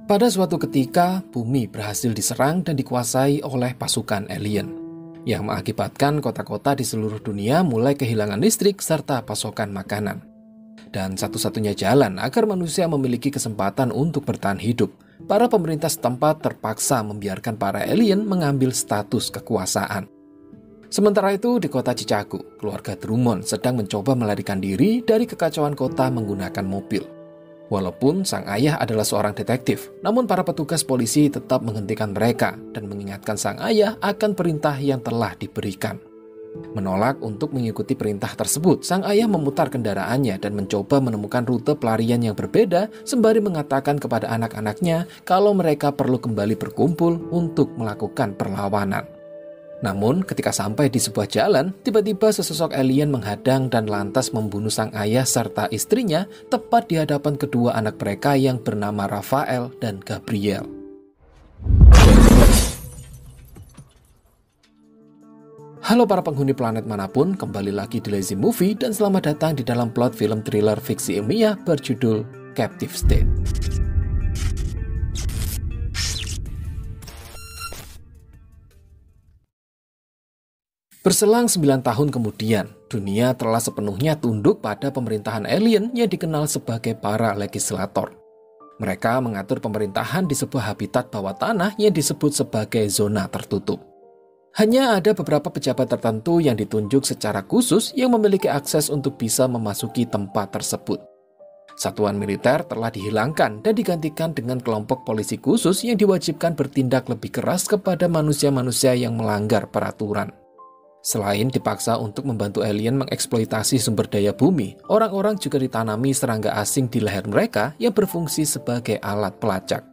Pada suatu ketika, bumi berhasil diserang dan dikuasai oleh pasukan alien, yang mengakibatkan kota-kota di seluruh dunia mulai kehilangan listrik serta pasokan makanan. Dan satu-satunya jalan agar manusia memiliki kesempatan untuk bertahan hidup, para pemerintah setempat terpaksa membiarkan para alien mengambil status kekuasaan. Sementara itu, di kota Chicago, keluarga Drummond sedang mencoba melarikan diri dari kekacauan kota menggunakan mobil. Walaupun sang ayah adalah seorang detektif, namun para petugas polisi tetap menghentikan mereka dan mengingatkan sang ayah akan perintah yang telah diberikan. Menolak untuk mengikuti perintah tersebut, sang ayah memutar kendaraannya dan mencoba menemukan rute pelarian yang berbeda sembari mengatakan kepada anak-anaknya kalau mereka perlu kembali berkumpul untuk melakukan perlawanan. Namun, ketika sampai di sebuah jalan, tiba-tiba sesosok alien menghadang dan lantas membunuh sang ayah serta istrinya tepat di hadapan kedua anak mereka yang bernama Rafael dan Gabriel. Halo para penghuni planet manapun, kembali lagi di Lazy Movie dan selamat datang di dalam plot film thriller fiksi ilmiah berjudul Captive State. Berselang 9 tahun kemudian, dunia telah sepenuhnya tunduk pada pemerintahan alien yang dikenal sebagai para legislator. Mereka mengatur pemerintahan di sebuah habitat bawah tanah yang disebut sebagai zona tertutup. Hanya ada beberapa pejabat tertentu yang ditunjuk secara khusus yang memiliki akses untuk bisa memasuki tempat tersebut. Satuan militer telah dihilangkan dan digantikan dengan kelompok polisi khusus yang diwajibkan bertindak lebih keras kepada manusia-manusia yang melanggar peraturan. Selain dipaksa untuk membantu alien mengeksploitasi sumber daya bumi, orang-orang juga ditanami serangga asing di leher mereka yang berfungsi sebagai alat pelacak.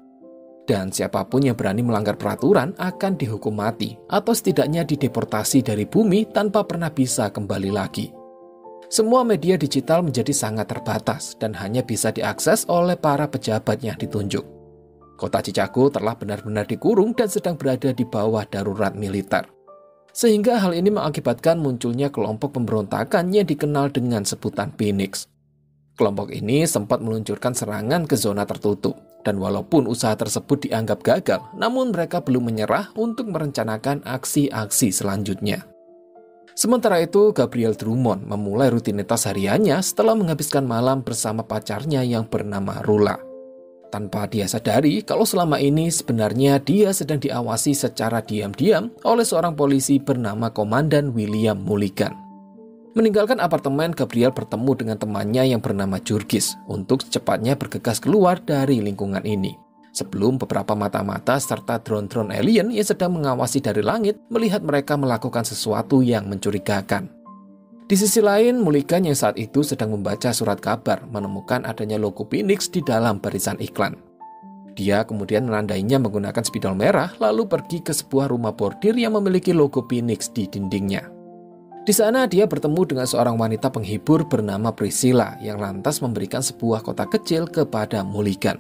Dan siapapun yang berani melanggar peraturan akan dihukum mati atau setidaknya dideportasi dari bumi tanpa pernah bisa kembali lagi. Semua media digital menjadi sangat terbatas dan hanya bisa diakses oleh para pejabat yang ditunjuk. Kota Chicago telah benar-benar dikurung dan sedang berada di bawah darurat militer. Sehingga hal ini mengakibatkan munculnya kelompok pemberontakan yang dikenal dengan sebutan Phoenix. Kelompok ini sempat meluncurkan serangan ke zona tertutup, dan walaupun usaha tersebut dianggap gagal, namun mereka belum menyerah untuk merencanakan aksi-aksi selanjutnya. Sementara itu, Gabriel Drummond memulai rutinitas hariannya setelah menghabiskan malam bersama pacarnya yang bernama Rula. Tanpa dia sadari kalau selama ini sebenarnya dia sedang diawasi secara diam-diam oleh seorang polisi bernama Komandan William Mulligan. Meninggalkan apartemen, Gabriel bertemu dengan temannya yang bernama Jurgis untuk secepatnya bergegas keluar dari lingkungan ini. Sebelum beberapa mata-mata serta drone-drone alien yang sedang mengawasi dari langit melihat mereka melakukan sesuatu yang mencurigakan. Di sisi lain, Mulligan yang saat itu sedang membaca surat kabar menemukan adanya logo Phoenix di dalam barisan iklan. Dia kemudian menandainya menggunakan spidol merah lalu pergi ke sebuah rumah bordir yang memiliki logo Phoenix di dindingnya. Di sana dia bertemu dengan seorang wanita penghibur bernama Priscilla yang lantas memberikan sebuah kotak kecil kepada Mulligan.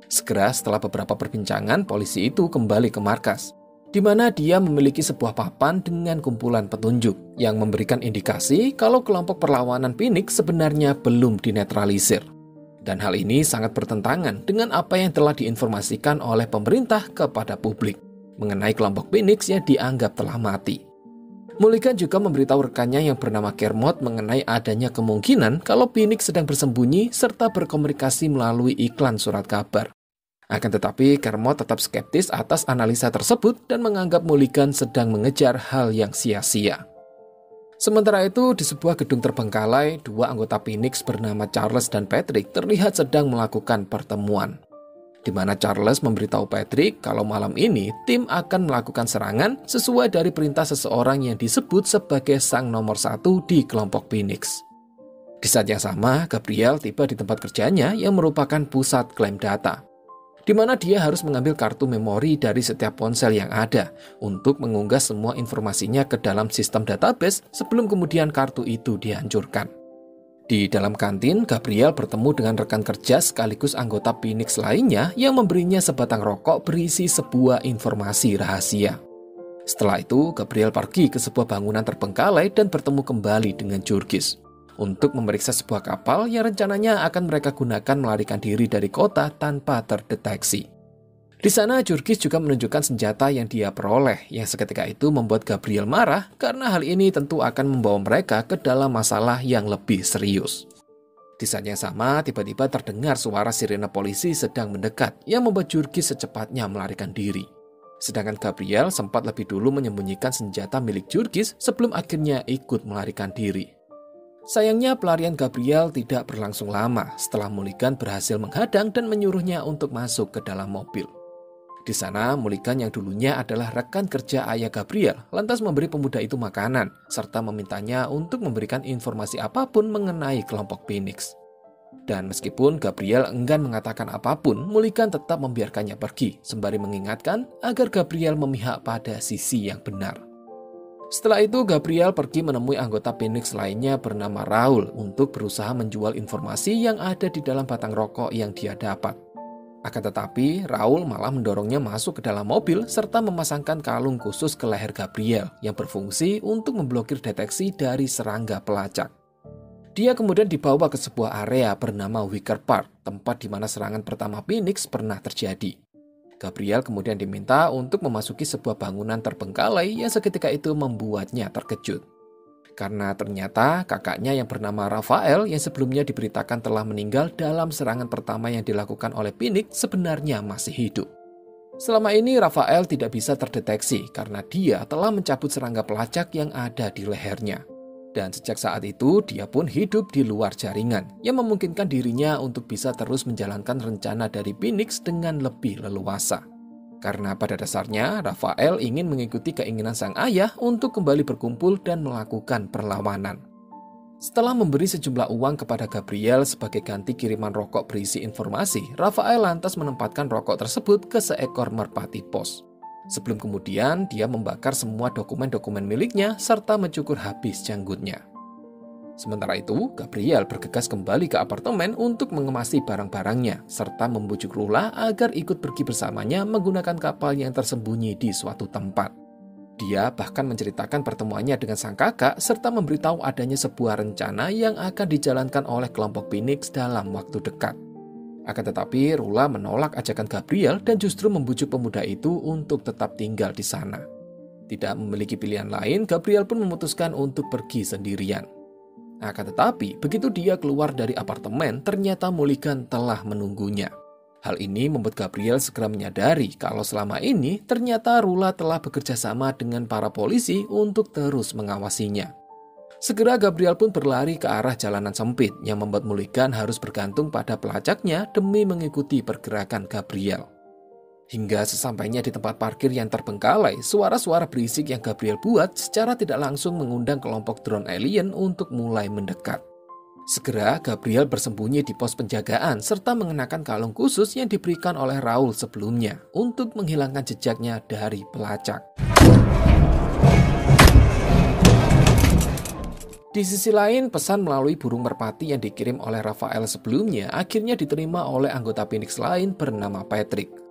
Segera setelah beberapa perbincangan, polisi itu kembali ke markas, di mana dia memiliki sebuah papan dengan kumpulan petunjuk yang memberikan indikasi kalau kelompok perlawanan Phoenix sebenarnya belum dinetralisir. Dan hal ini sangat bertentangan dengan apa yang telah diinformasikan oleh pemerintah kepada publik mengenai kelompok Phoenix yang dianggap telah mati. Mulligan juga memberitahu rekannya yang bernama Kermot mengenai adanya kemungkinan kalau Phoenix sedang bersembunyi serta berkomunikasi melalui iklan surat kabar. Akan tetapi, Kermot tetap skeptis atas analisa tersebut dan menganggap Mulligan sedang mengejar hal yang sia-sia. Sementara itu, di sebuah gedung terbengkalai, dua anggota Phoenix bernama Charles dan Patrick terlihat sedang melakukan pertemuan. Di mana Charles memberitahu Patrick kalau malam ini tim akan melakukan serangan sesuai dari perintah seseorang yang disebut sebagai sang nomor 1 di kelompok Phoenix. Di saat yang sama, Gabriel tiba di tempat kerjanya yang merupakan pusat klaim data, di mana dia harus mengambil kartu memori dari setiap ponsel yang ada untuk mengunggah semua informasinya ke dalam sistem database sebelum kemudian kartu itu dihancurkan. Di dalam kantin, Gabriel bertemu dengan rekan kerja sekaligus anggota Phoenix lainnya yang memberinya sebatang rokok berisi sebuah informasi rahasia. Setelah itu, Gabriel pergi ke sebuah bangunan terbengkalai dan bertemu kembali dengan Jurgis. untuk memeriksa sebuah kapal yang rencananya akan mereka gunakan melarikan diri dari kota tanpa terdeteksi. Di sana, Jurgis juga menunjukkan senjata yang dia peroleh, yang seketika itu membuat Gabriel marah karena hal ini tentu akan membawa mereka ke dalam masalah yang lebih serius. Di saat yang sama, tiba-tiba terdengar suara sirene polisi sedang mendekat yang membuat Jurgis secepatnya melarikan diri. Sedangkan Gabriel sempat lebih dulu menyembunyikan senjata milik Jurgis sebelum akhirnya ikut melarikan diri. Sayangnya pelarian Gabriel tidak berlangsung lama setelah Mulligan berhasil menghadang dan menyuruhnya untuk masuk ke dalam mobil. Di sana, Mulligan yang dulunya adalah rekan kerja ayah Gabriel lantas memberi pemuda itu makanan serta memintanya untuk memberikan informasi apapun mengenai kelompok Phoenix. Dan meskipun Gabriel enggan mengatakan apapun, Mulligan tetap membiarkannya pergi sembari mengingatkan agar Gabriel memihak pada sisi yang benar. Setelah itu, Gabriel pergi menemui anggota Phoenix lainnya bernama Raul untuk berusaha menjual informasi yang ada di dalam batang rokok yang dia dapat. Akan tetapi, Raul malah mendorongnya masuk ke dalam mobil serta memasangkan kalung khusus ke leher Gabriel yang berfungsi untuk memblokir deteksi dari serangga pelacak. Dia kemudian dibawa ke sebuah area bernama Wicker Park, tempat di mana serangan pertama Phoenix pernah terjadi. Gabriel kemudian diminta untuk memasuki sebuah bangunan terbengkalai yang seketika itu membuatnya terkejut. Karena ternyata kakaknya yang bernama Rafael yang sebelumnya diberitakan telah meninggal dalam serangan pertama yang dilakukan oleh Phoenix sebenarnya masih hidup. Selama ini Rafael tidak bisa terdeteksi karena dia telah mencabut serangga pelacak yang ada di lehernya. Dan sejak saat itu dia pun hidup di luar jaringan yang memungkinkan dirinya untuk bisa terus menjalankan rencana dari Phoenix dengan lebih leluasa. Karena pada dasarnya, Rafael ingin mengikuti keinginan sang ayah untuk kembali berkumpul dan melakukan perlawanan. Setelah memberi sejumlah uang kepada Gabriel sebagai ganti kiriman rokok berisi informasi, Rafael lantas menempatkan rokok tersebut ke seekor merpati pos. Sebelum kemudian, dia membakar semua dokumen-dokumen miliknya serta mencukur habis janggutnya. Sementara itu, Gabriel bergegas kembali ke apartemen untuk mengemasi barang-barangnya, serta membujuk Rula agar ikut pergi bersamanya menggunakan kapal yang tersembunyi di suatu tempat. Dia bahkan menceritakan pertemuannya dengan sang kakak, serta memberitahu adanya sebuah rencana yang akan dijalankan oleh kelompok Phoenix dalam waktu dekat. Akan tetapi, Rula menolak ajakan Gabriel dan justru membujuk pemuda itu untuk tetap tinggal di sana. Tidak memiliki pilihan lain, Gabriel pun memutuskan untuk pergi sendirian. Akan tetapi, begitu dia keluar dari apartemen, ternyata Mulligan telah menunggunya. Hal ini membuat Gabriel segera menyadari kalau selama ini ternyata Rula telah bekerja sama dengan para polisi untuk terus mengawasinya. Segera Gabriel pun berlari ke arah jalanan sempit yang membuat Mulligan harus bergantung pada pelacaknya demi mengikuti pergerakan Gabriel. Hingga sesampainya di tempat parkir yang terbengkalai, suara-suara berisik yang Gabriel buat secara tidak langsung mengundang kelompok drone alien untuk mulai mendekat. Segera Gabriel bersembunyi di pos penjagaan serta mengenakan kalung khusus yang diberikan oleh Raul sebelumnya untuk menghilangkan jejaknya dari pelacak. Di sisi lain, pesan melalui burung merpati yang dikirim oleh Rafael sebelumnya akhirnya diterima oleh anggota Phoenix lain bernama Patrick.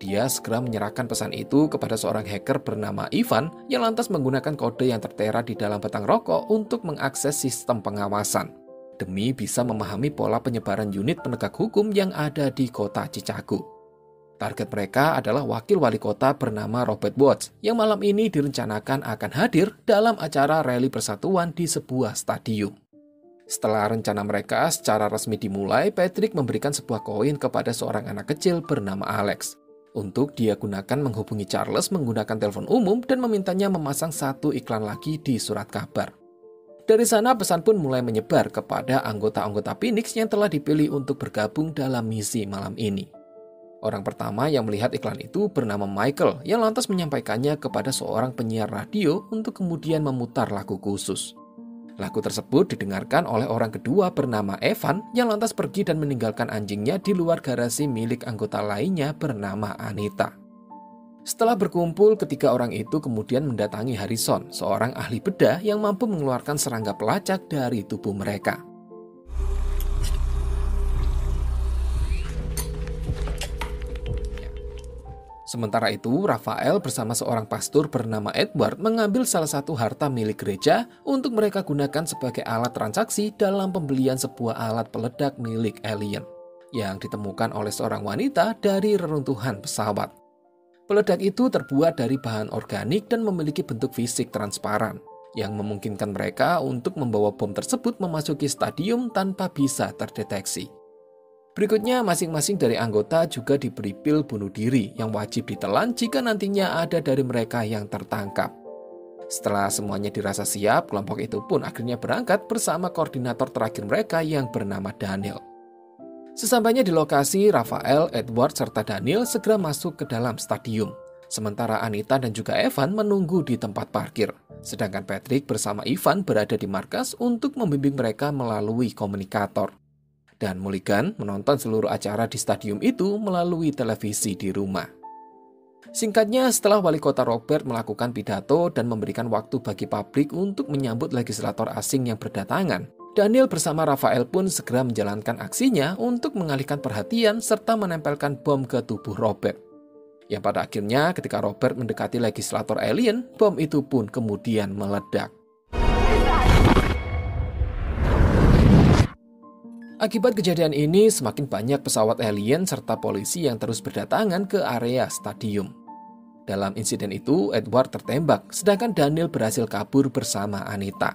Dia segera menyerahkan pesan itu kepada seorang hacker bernama Ivan yang lantas menggunakan kode yang tertera di dalam batang rokok untuk mengakses sistem pengawasan, demi bisa memahami pola penyebaran unit penegak hukum yang ada di kota Chicago. Target mereka adalah wakil wali kota bernama Robert Watts yang malam ini direncanakan akan hadir dalam acara rally persatuan di sebuah stadium. Setelah rencana mereka secara resmi dimulai, Patrick memberikan sebuah koin kepada seorang anak kecil bernama Alex untuk dia gunakan menghubungi Charles menggunakan telepon umum dan memintanya memasang satu iklan lagi di surat kabar. Dari sana pesan pun mulai menyebar kepada anggota-anggota Phoenix yang telah dipilih untuk bergabung dalam misi malam ini. Orang pertama yang melihat iklan itu bernama Michael yang lantas menyampaikannya kepada seorang penyiar radio untuk kemudian memutar lagu khusus. Lagu tersebut didengarkan oleh orang kedua bernama Evan yang lantas pergi dan meninggalkan anjingnya di luar garasi milik anggota lainnya bernama Anita. Setelah berkumpul, ketiga orang itu kemudian mendatangi Harrison, seorang ahli bedah yang mampu mengeluarkan serangga pelacak dari tubuh mereka. Sementara itu, Rafael bersama seorang pastor bernama Edward mengambil salah satu harta milik gereja untuk mereka gunakan sebagai alat transaksi dalam pembelian sebuah alat peledak milik alien yang ditemukan oleh seorang wanita dari reruntuhan pesawat. Peledak itu terbuat dari bahan organik dan memiliki bentuk fisik transparan yang memungkinkan mereka untuk membawa bom tersebut memasuki stadium tanpa bisa terdeteksi. Berikutnya, masing-masing dari anggota juga diberi pil bunuh diri yang wajib ditelan jika nantinya ada dari mereka yang tertangkap. Setelah semuanya dirasa siap, kelompok itu pun akhirnya berangkat bersama koordinator terakhir mereka yang bernama Daniel. Sesampainya di lokasi, Rafael, Edward, serta Daniel segera masuk ke dalam stadium. Sementara Anita dan juga Evan menunggu di tempat parkir. Sedangkan Patrick bersama Ivan berada di markas untuk membimbing mereka melalui komunikator. Dan Mulligan menonton seluruh acara di stadium itu melalui televisi di rumah. Singkatnya, setelah wali kota Robert melakukan pidato dan memberikan waktu bagi publik untuk menyambut legislator asing yang berdatangan, Daniel bersama Rafael pun segera menjalankan aksinya untuk mengalihkan perhatian serta menempelkan bom ke tubuh Robert. Yang pada akhirnya ketika Robert mendekati legislator alien, bom itu pun kemudian meledak. Akibat kejadian ini, semakin banyak pesawat alien serta polisi yang terus berdatangan ke area stadium. Dalam insiden itu, Edward tertembak, sedangkan Daniel berhasil kabur bersama Anita.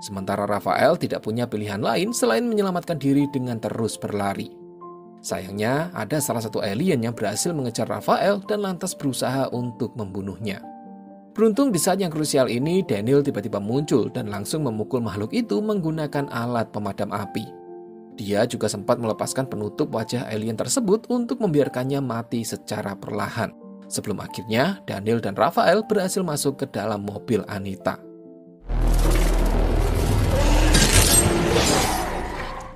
Sementara Rafael tidak punya pilihan lain selain menyelamatkan diri dengan terus berlari. Sayangnya, ada salah satu alien yang berhasil mengejar Rafael dan lantas berusaha untuk membunuhnya. Beruntung di saat yang krusial ini, Daniel tiba-tiba muncul dan langsung memukul makhluk itu menggunakan alat pemadam api. Dia juga sempat melepaskan penutup wajah alien tersebut untuk membiarkannya mati secara perlahan. Sebelum akhirnya Daniel dan Rafael berhasil masuk ke dalam mobil Anita.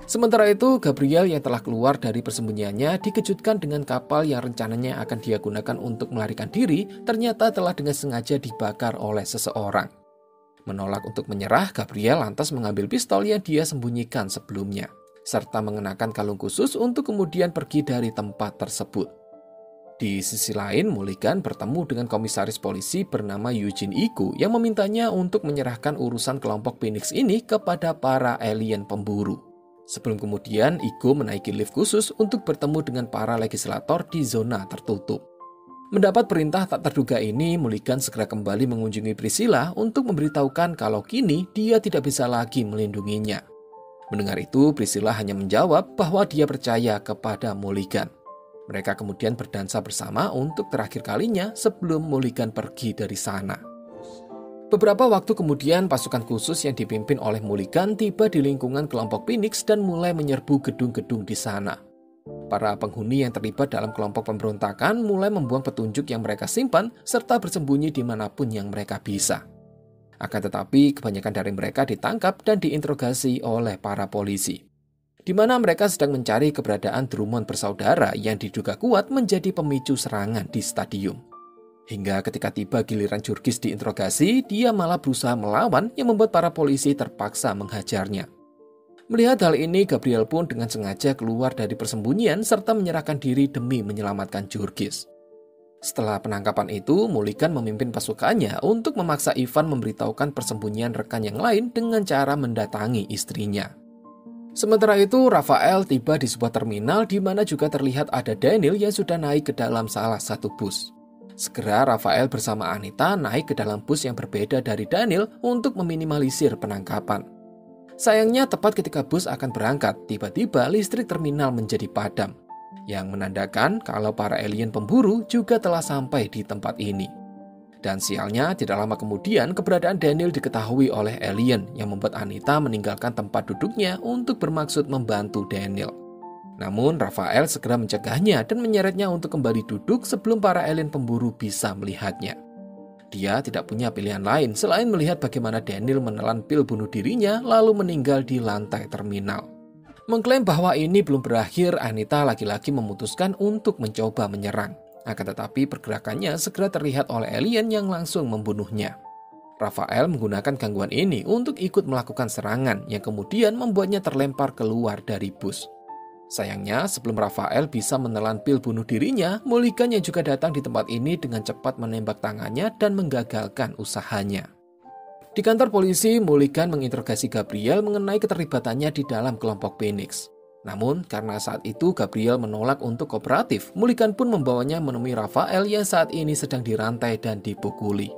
Sementara itu, Gabriel yang telah keluar dari persembunyiannya dikejutkan dengan kapal yang rencananya akan dia gunakan untuk melarikan diri, ternyata telah dengan sengaja dibakar oleh seseorang. Menolak untuk menyerah, Gabriel lantas mengambil pistol yang dia sembunyikan sebelumnya, serta mengenakan kalung khusus untuk kemudian pergi dari tempat tersebut. Di sisi lain, Mulligan bertemu dengan komisaris polisi bernama Eugene Iku yang memintanya untuk menyerahkan urusan kelompok Phoenix ini kepada para alien pemburu. Sebelum kemudian, Iku menaiki lift khusus untuk bertemu dengan para legislator di zona tertutup. Mendapat perintah tak terduga ini, Mulligan segera kembali mengunjungi Priscilla untuk memberitahukan kalau kini dia tidak bisa lagi melindunginya. Mendengar itu, Priscilla hanya menjawab bahwa dia percaya kepada Mulligan. Mereka kemudian berdansa bersama untuk terakhir kalinya sebelum Mulligan pergi dari sana. Beberapa waktu kemudian, pasukan khusus yang dipimpin oleh Mulligan tiba di lingkungan kelompok Phoenix dan mulai menyerbu gedung-gedung di sana. Para penghuni yang terlibat dalam kelompok pemberontakan mulai membuang petunjuk yang mereka simpan serta bersembunyi dimanapun yang mereka bisa. Akan tetapi, kebanyakan dari mereka ditangkap dan diinterogasi oleh para polisi, di mana mereka sedang mencari keberadaan Drummond bersaudara yang diduga kuat menjadi pemicu serangan di stadium. Hingga ketika tiba giliran Jurgis diinterogasi, dia malah berusaha melawan yang membuat para polisi terpaksa menghajarnya. Melihat hal ini, Gabriel pun dengan sengaja keluar dari persembunyian serta menyerahkan diri demi menyelamatkan Jurgis. Setelah penangkapan itu, Mulligan memimpin pasukannya untuk memaksa Ivan memberitahukan persembunyian rekan yang lain dengan cara mendatangi istrinya. Sementara itu, Rafael tiba di sebuah terminal di mana juga terlihat ada Daniel yang sudah naik ke dalam salah satu bus. Segera Rafael bersama Anita naik ke dalam bus yang berbeda dari Daniel untuk meminimalisir penangkapan. Sayangnya tepat ketika bus akan berangkat, tiba-tiba listrik terminal menjadi padam, yang menandakan kalau para alien pemburu juga telah sampai di tempat ini. Dan sialnya, tidak lama kemudian keberadaan Daniel diketahui oleh alien yang membuat Anita meninggalkan tempat duduknya untuk bermaksud membantu Daniel. Namun, Rafael segera mencegahnya dan menyeretnya untuk kembali duduk sebelum para alien pemburu bisa melihatnya. Dia tidak punya pilihan lain selain melihat bagaimana Daniel menelan pil bunuh dirinya lalu meninggal di lantai terminal. Mengklaim bahwa ini belum berakhir, Anita lagi-lagi memutuskan untuk mencoba menyerang. Akan tetapi pergerakannya segera terlihat oleh alien yang langsung membunuhnya. Rafael menggunakan gangguan ini untuk ikut melakukan serangan yang kemudian membuatnya terlempar keluar dari bus. Sayangnya, sebelum Rafael bisa menelan pil bunuh dirinya, Mulligan yang juga datang di tempat ini dengan cepat menembak tangannya dan menggagalkan usahanya. Di kantor polisi, Mulligan menginterogasi Gabriel mengenai keterlibatannya di dalam kelompok Phoenix. Namun, karena saat itu Gabriel menolak untuk kooperatif, Mulligan pun membawanya menemui Rafael yang saat ini sedang dirantai dan dipukuli.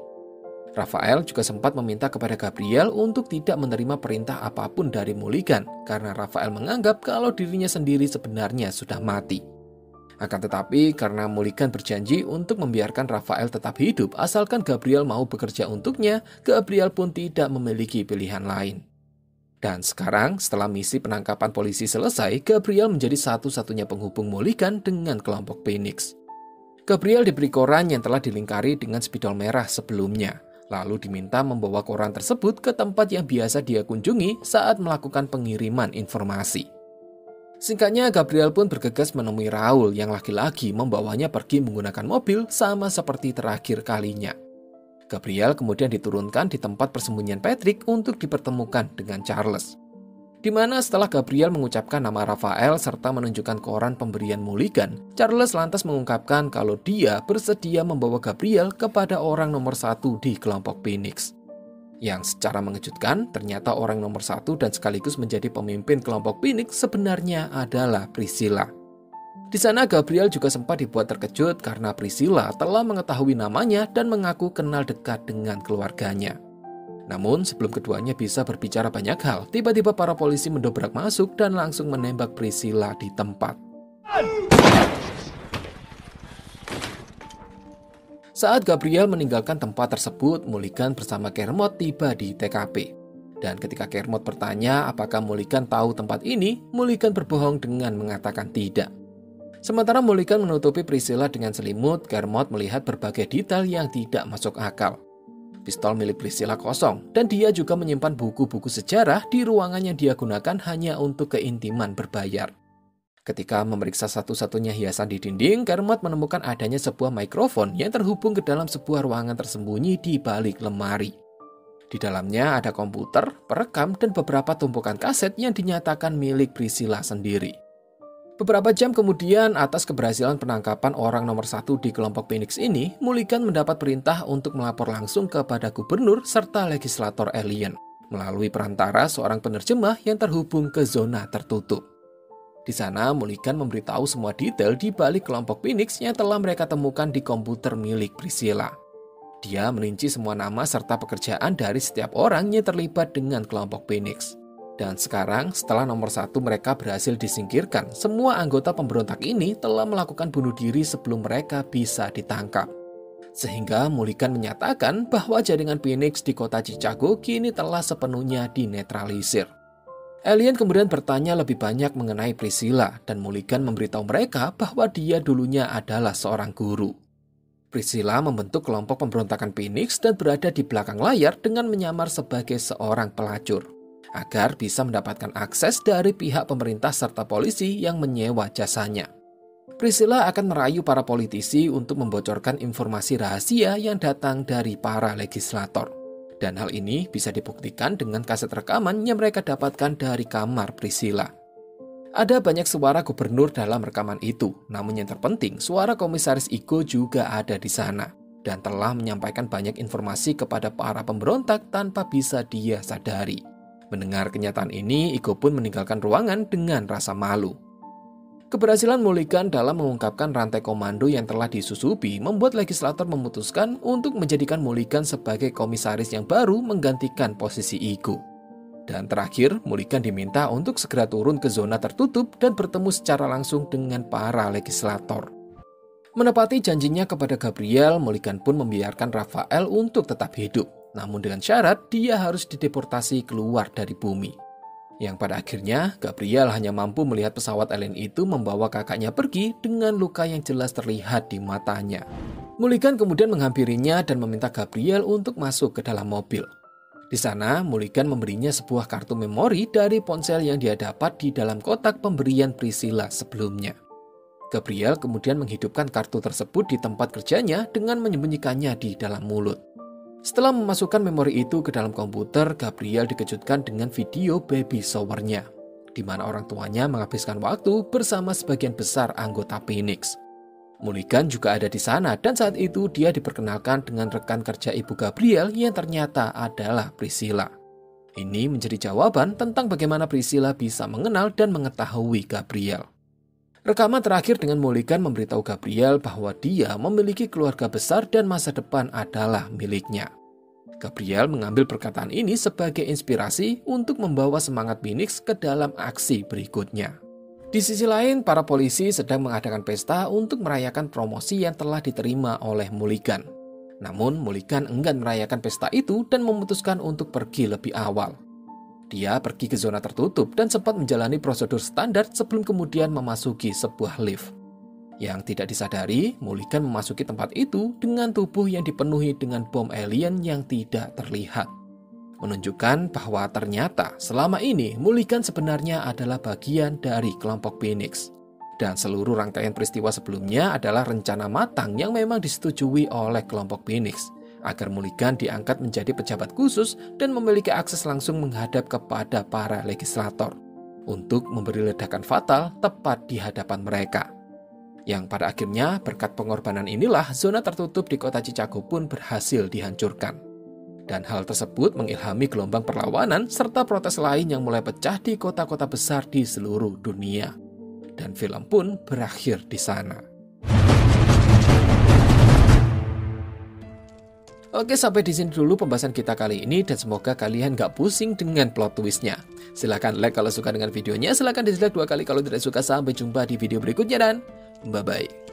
Rafael juga sempat meminta kepada Gabriel untuk tidak menerima perintah apapun dari Mulligan karena Rafael menganggap kalau dirinya sendiri sebenarnya sudah mati. Akan tetapi karena Mulligan berjanji untuk membiarkan Rafael tetap hidup asalkan Gabriel mau bekerja untuknya, Gabriel pun tidak memiliki pilihan lain. Dan sekarang setelah misi penangkapan polisi selesai, Gabriel menjadi satu-satunya penghubung Mulligan dengan kelompok Phoenix. Gabriel diberi koran yang telah dilingkari dengan spidol merah sebelumnya. Lalu diminta membawa koran tersebut ke tempat yang biasa dia kunjungi saat melakukan pengiriman informasi. Singkatnya, Gabriel pun bergegas menemui Raul yang laki-laki membawanya pergi menggunakan mobil sama seperti terakhir kalinya. Gabriel kemudian diturunkan di tempat persembunyian Patrick untuk dipertemukan dengan Charles. Di mana setelah Gabriel mengucapkan nama Rafael serta menunjukkan koran pemberian Mulligan, Charles lantas mengungkapkan kalau dia bersedia membawa Gabriel kepada orang nomor 1 di kelompok Phoenix. Yang secara mengejutkan, ternyata orang nomor 1 dan sekaligus menjadi pemimpin kelompok Phoenix sebenarnya adalah Priscilla. Di sana Gabriel juga sempat dibuat terkejut karena Priscilla telah mengetahui namanya dan mengaku kenal dekat dengan keluarganya. Namun sebelum keduanya bisa berbicara banyak hal, tiba-tiba para polisi mendobrak masuk dan langsung menembak Priscilla di tempat. Saat Gabriel meninggalkan tempat tersebut, Mulligan bersama Kermode tiba di TKP. Dan ketika Kermode bertanya apakah Mulligan tahu tempat ini, Mulligan berbohong dengan mengatakan tidak. Sementara Mulligan menutupi Priscilla dengan selimut, Kermode melihat berbagai detail yang tidak masuk akal. Pistol milik Priscilla kosong, dan dia juga menyimpan buku-buku sejarah di ruangan yang dia gunakan hanya untuk keintiman berbayar. Ketika memeriksa satu-satunya hiasan di dinding, Kermode menemukan adanya sebuah mikrofon yang terhubung ke dalam sebuah ruangan tersembunyi di balik lemari. Di dalamnya ada komputer, perekam, dan beberapa tumpukan kaset yang dinyatakan milik Priscilla sendiri. Beberapa jam kemudian, atas keberhasilan penangkapan orang nomor 1 di kelompok Phoenix ini, Mulligan mendapat perintah untuk melapor langsung kepada gubernur serta legislator alien, melalui perantara seorang penerjemah yang terhubung ke zona tertutup. Di sana, Mulligan memberitahu semua detail di balik kelompok Phoenix yang telah mereka temukan di komputer milik Priscilla. Dia merinci semua nama serta pekerjaan dari setiap orang yang terlibat dengan kelompok Phoenix. Dan sekarang, setelah nomor 1 mereka berhasil disingkirkan, semua anggota pemberontak ini telah melakukan bunuh diri sebelum mereka bisa ditangkap. Sehingga Mulligan menyatakan bahwa jaringan Phoenix di kota Chicago kini telah sepenuhnya dinetralisir. Alien kemudian bertanya lebih banyak mengenai Priscilla, dan Mulligan memberitahu mereka bahwa dia dulunya adalah seorang guru. Priscilla membentuk kelompok pemberontakan Phoenix dan berada di belakang layar dengan menyamar sebagai seorang pelacur, agar bisa mendapatkan akses dari pihak pemerintah serta polisi yang menyewa jasanya. Priscilla akan merayu para politisi untuk membocorkan informasi rahasia yang datang dari para legislator. Dan hal ini bisa dibuktikan dengan kaset rekaman yang mereka dapatkan dari kamar Priscilla. Ada banyak suara gubernur dalam rekaman itu, namun yang terpenting suara komisaris Iko juga ada di sana dan telah menyampaikan banyak informasi kepada para pemberontak tanpa bisa dia sadari. Mendengar kenyataan ini, Iko pun meninggalkan ruangan dengan rasa malu. Keberhasilan Mulligan dalam mengungkapkan rantai komando yang telah disusupi membuat legislator memutuskan untuk menjadikan Mulligan sebagai komisaris yang baru menggantikan posisi Iko. Dan terakhir, Mulligan diminta untuk segera turun ke zona tertutup dan bertemu secara langsung dengan para legislator. Menepati janjinya kepada Gabriel, Mulligan pun membiarkan Rafael untuk tetap hidup. Namun dengan syarat dia harus dideportasi keluar dari bumi. Yang pada akhirnya Gabriel hanya mampu melihat pesawat alien itu membawa kakaknya pergi dengan luka yang jelas terlihat di matanya. Mulligan kemudian menghampirinya dan meminta Gabriel untuk masuk ke dalam mobil. Di sana Mulligan memberinya sebuah kartu memori dari ponsel yang dia dapat di dalam kotak pemberian Priscilla sebelumnya. Gabriel kemudian menghidupkan kartu tersebut di tempat kerjanya dengan menyembunyikannya di dalam mulut. Setelah memasukkan memori itu ke dalam komputer, Gabriel dikejutkan dengan video baby shower-nya. Di di mana orang tuanya menghabiskan waktu bersama sebagian besar anggota Phoenix. Mulligan juga ada di sana dan saat itu dia diperkenalkan dengan rekan kerja Ibu Gabriel yang ternyata adalah Priscilla. Ini menjadi jawaban tentang bagaimana Priscilla bisa mengenal dan mengetahui Gabriel. Rekaman terakhir dengan Mulligan memberitahu Gabriel bahwa dia memiliki keluarga besar dan masa depan adalah miliknya. Gabriel mengambil perkataan ini sebagai inspirasi untuk membawa semangat Phoenix ke dalam aksi berikutnya. Di sisi lain, para polisi sedang mengadakan pesta untuk merayakan promosi yang telah diterima oleh Mulligan. Namun, Mulligan enggan merayakan pesta itu dan memutuskan untuk pergi lebih awal. Dia pergi ke zona tertutup dan sempat menjalani prosedur standar sebelum kemudian memasuki sebuah lift. Yang tidak disadari, Mulligan memasuki tempat itu dengan tubuh yang dipenuhi dengan bom alien yang tidak terlihat. Menunjukkan bahwa ternyata selama ini Mulligan sebenarnya adalah bagian dari kelompok Phoenix. Dan seluruh rangkaian peristiwa sebelumnya adalah rencana matang yang memang disetujui oleh kelompok Phoenix, agar Mulligan diangkat menjadi pejabat khusus dan memiliki akses langsung menghadap kepada para legislator untuk memberi ledakan fatal tepat di hadapan mereka. Yang pada akhirnya berkat pengorbanan inilah zona tertutup di kota Chicago pun berhasil dihancurkan. Dan hal tersebut mengilhami gelombang perlawanan serta protes lain yang mulai pecah di kota-kota besar di seluruh dunia. Dan film pun berakhir di sana. Oke, sampai di sini dulu pembahasan kita kali ini dan semoga kalian gak pusing dengan plot twistnya. Silahkan like kalau suka dengan videonya, silahkan dislike 2 kali kalau tidak suka. Sampai jumpa di video berikutnya dan bye-bye.